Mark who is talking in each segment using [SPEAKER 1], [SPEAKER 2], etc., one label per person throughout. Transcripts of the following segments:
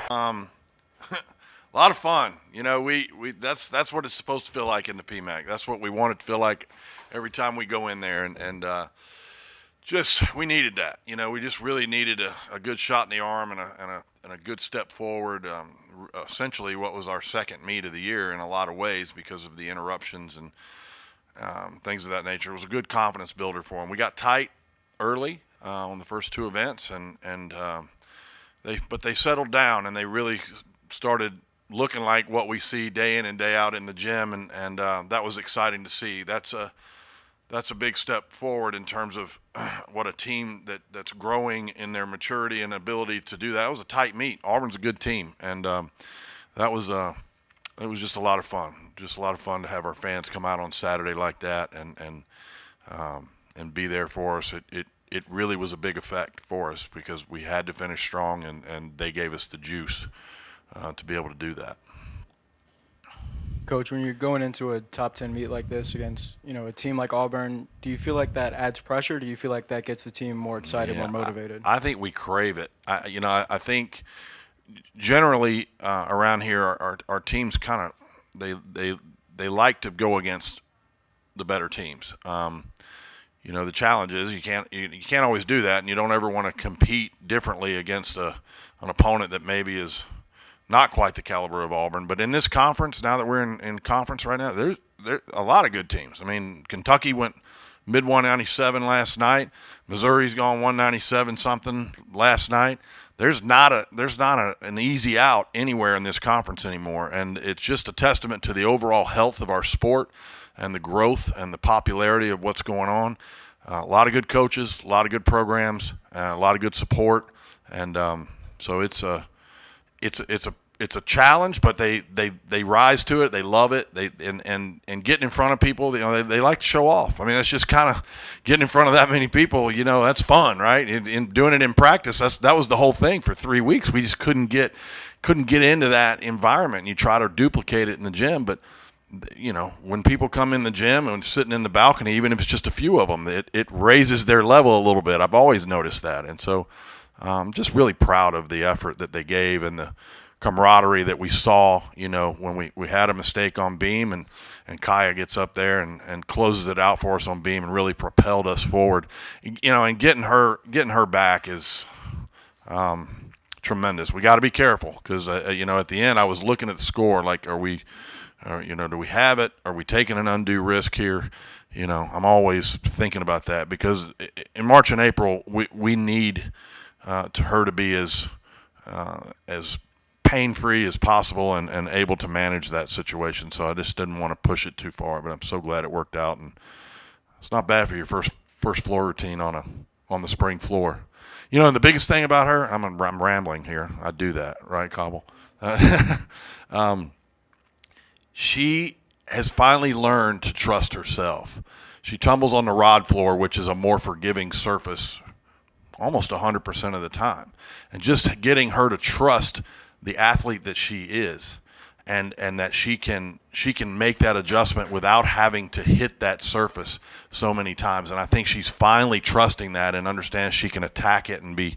[SPEAKER 1] A lot of fun. You know, we that's what it's supposed to feel like in the PMAC. That's what we want it to feel like every time we go in there, and just we needed that. You know, we just really needed a good shot in the arm and a good step forward. Essentially, what was our second meet of the year in a lot of ways because of the interruptions and things of that nature. It was a good confidence builder for them. We got tight early on the first two events, and they settled down and they really started looking like what we see day in and day out in the gym, and that was exciting to see. That's a big step forward in terms of what a team that's growing in their maturity and ability to do that. It was a tight meet. Auburn's a good team, and that was it was just a lot of fun. Just a lot of fun to have our fans come out on Saturday like that and be there for us. It really was a big effect for us because we had to finish strong, and they gave us the juice to be able to do that.
[SPEAKER 2] Coach, when you're going into a top 10 meet like this against, a team like Auburn, do you feel like that adds pressure? Do you feel like that gets the team more excited, more motivated?
[SPEAKER 1] I think we crave it. I think generally around here our teams kind of they like to go against the better teams. The challenge is you can't always do that, and you don't ever want to compete differently against an opponent that maybe is not quite the caliber of Auburn. But in this conference, now that we're in conference right now, there's a lot of good teams. I mean, Kentucky went mid 197 last night. Missouri's gone 197 something last night. There's not an easy out anywhere in this conference anymore, and it's just a testament to the overall health of our sport and the growth and the popularity of what's going on. A lot of good coaches, a lot of good programs, a lot of good support, and so it's a challenge, but they rise to it. They love it. And getting in front of people, they like to show off. I mean, it's just kind of getting in front of that many people. That's fun, right? In doing it in practice, that was the whole thing for 3 weeks. We just couldn't get into that environment. And you try to duplicate it in the gym, but when people come in the gym and sitting in the balcony, even if it's just a few of them, it raises their level a little bit. I've always noticed that, and so I'm just really proud of the effort that they gave and the camaraderie that we saw, when we had a mistake on beam and Kiya gets up there and closes it out for us on beam and really propelled us forward. And getting her back is tremendous. We got to be careful because, at the end I was looking at the score like, do we have it? Are we taking an undue risk here? I'm always thinking about that because in March and April we need to her to be as pain-free as possible and able to manage that situation. So I just didn't want to push it too far, but I'm so glad it worked out. And it's not bad for your first floor routine on the spring floor. And the biggest thing about her, I'm rambling here. I do that, right, Cobble? She has finally learned to trust herself. She tumbles on the rod floor, which is a more forgiving surface almost 100% of the time. And just getting her to trust the athlete that she is and that she can make that adjustment without having to hit that surface so many times. And I think she's finally trusting that and understands she can attack it and be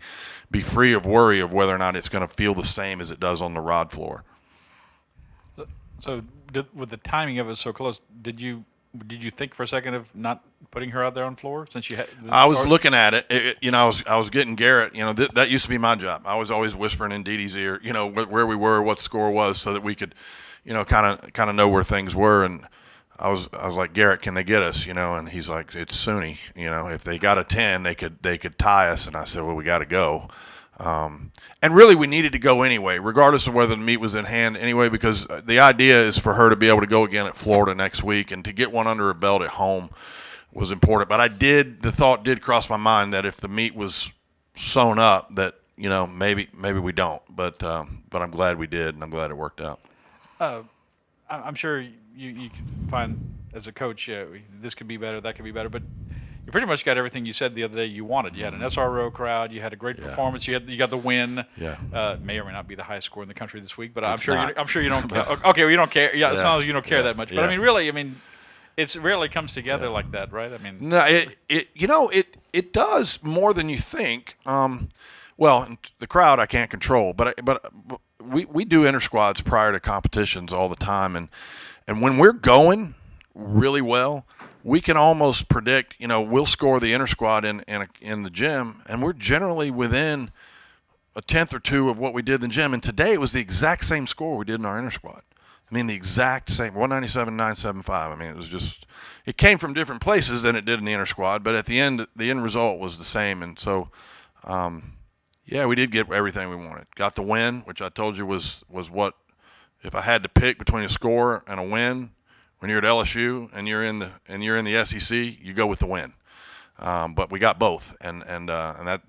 [SPEAKER 1] free of worry of whether or not it's going to feel the same as it does on the rod floor.
[SPEAKER 3] So with the timing of it so close, did you think for a second of not putting her out there on floor since you had?
[SPEAKER 1] I was looking at it. I was getting Garrett. That used to be my job. I was always whispering in Dee Dee's ear. Where we were, what the score was, so that we could, kind of know where things were. And I was like, Garrett, can they get us? And he's like, it's Suni. If they got a 10, they could tie us. And I said, well, we got to go. And really, we needed to go anyway, regardless of whether the meet was in hand anyway, because the idea is for her to be able to go again at Florida next week and to get one under her belt at home was important. But the thought did cross my mind that if the meet was sewn up, that maybe we don't. But I'm glad we did, and I'm glad it worked out.
[SPEAKER 3] I'm sure you can find as a coach, this could be better, that could be better, but you pretty much got everything you said the other day you wanted. You had an SRO crowd. You had a great performance. You got the win.
[SPEAKER 1] Yeah.
[SPEAKER 3] May or may not be the highest score in the country this week, but
[SPEAKER 1] I'm
[SPEAKER 3] sure you don't. Okay, well, you don't care. Yeah, as long as you don't care that much. But really, it rarely comes together like that, right?
[SPEAKER 1] No, it does more than you think. Well, the crowd I can't control, but we do inter squads prior to competitions all the time, and when we're going really well, we can almost predict. We'll score the inter squad in the gym, and we're generally within a tenth or two of what we did in the gym. And today it was the exact same score we did in our inter squad. I mean, the exact same 197, 975. I mean, it came from different places than it did in the inter squad, but at the end result was the same. And so, yeah, we did get everything we wanted. Got the win, which I told you was what, if I had to pick between a score and a win, when you're at LSU and you're in the SEC, you go with the win. But we got both, and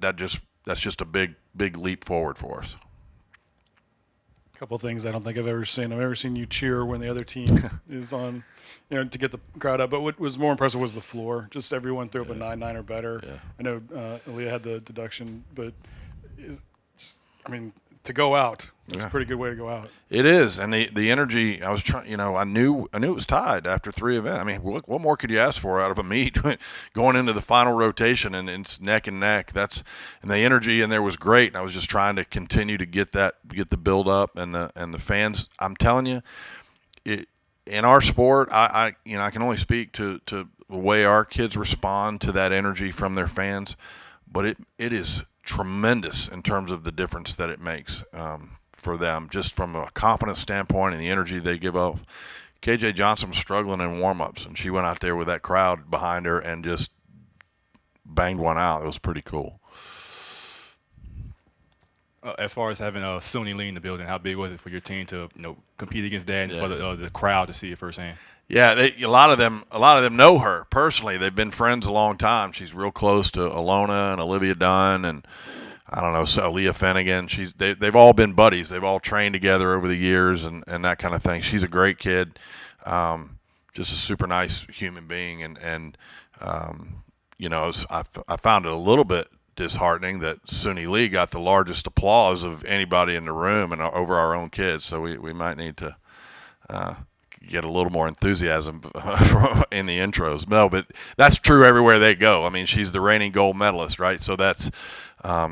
[SPEAKER 1] that's just a big leap forward for us.
[SPEAKER 4] A couple of things I don't think I've ever seen. I've never seen you cheer when the other team is on, to get the crowd up. But what was more impressive was the floor. Just everyone threw up a 9.9 or better. Yeah. I know Aaliyah had the deduction, but to go out, it's a pretty good way to go out. It
[SPEAKER 1] is, and the energy. I was trying. I knew it was tied after 3 events. I mean, what more could you ask for out of a meet going into the final rotation, and it's neck and neck. And the energy in there was great. And I was just trying to continue to get the build up and the fans. I'm telling you, in our sport, I can only speak to the way our kids respond to that energy from their fans, but it is tremendous in terms of the difference that it makes for them, just from a confidence standpoint and the energy they give off. KJ Johnson was struggling in warm-ups, and she went out there with that crowd behind her and just banged one out. It was pretty cool.
[SPEAKER 5] As far as having Suni lead in the building, how big was it for your team to compete against that and for the crowd to see it firsthand? Yeah,
[SPEAKER 1] a lot of them know her personally. They've been friends a long time. She's real close to Alona and Olivia Dunn and I don't know, so Leah Finnegan. They've all been buddies. They've all trained together over the years and that kind of thing. She's a great kid, just a super nice human being. And I found it a little bit disheartening that Suni Lee got the largest applause of anybody in the room and over our own kids. So we might need to get a little more enthusiasm in the intros. No, but that's true everywhere they go. I mean, she's the reigning gold medalist, right? So that's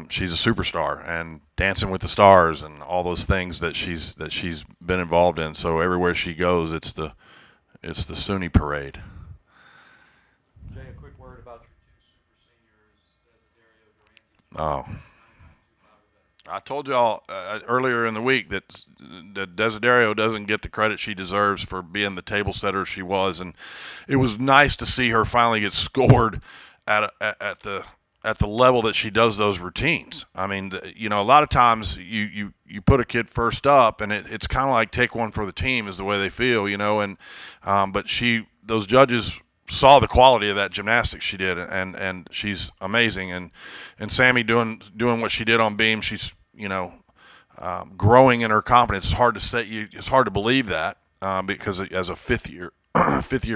[SPEAKER 1] she's a superstar and Dancing with the Stars and all those things that she's been involved in. So everywhere she goes, it's the Suni parade.
[SPEAKER 2] Jay, a quick word about your 2 super seniors, Desiderio, Durante.
[SPEAKER 1] Oh. I told y'all earlier in the week that Desiderio doesn't get the credit she deserves for being the table setter she was, and it was nice to see her finally get scored at the level that she does those routines. I mean, a lot of times you put a kid first up, and it's kind of like take one for the team is the way they feel, and but those judges saw the quality of that gymnastics she did, and she's amazing. And Sammy doing what she did on beam, she's growing in her confidence. It's hard to say, it's hard to believe that because as a fifth year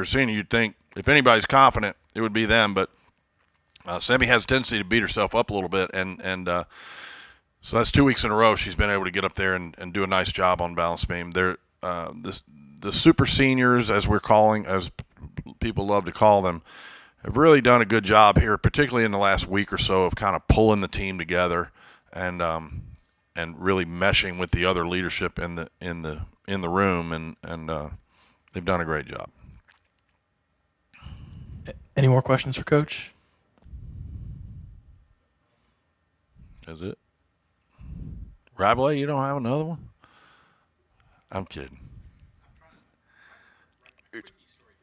[SPEAKER 1] senior, you'd think if anybody's confident, it would be them. But Sammy has a tendency to beat herself up a little bit, and so that's 2 weeks in a row she's been able to get up there and do a nice job on balance beam. They're the super seniors, as people love to call them, have really done a good job here, particularly in the last week or so, of kind of pulling the team together and really meshing with the other leadership in the room, and they've done a great job.
[SPEAKER 6] Any more questions for Coach?
[SPEAKER 1] That's it. Rabelais, you don't have another one? I'm kidding.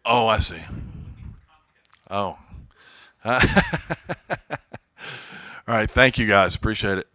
[SPEAKER 1] Oh, I see. Oh. All right. Thank you, guys. Appreciate it.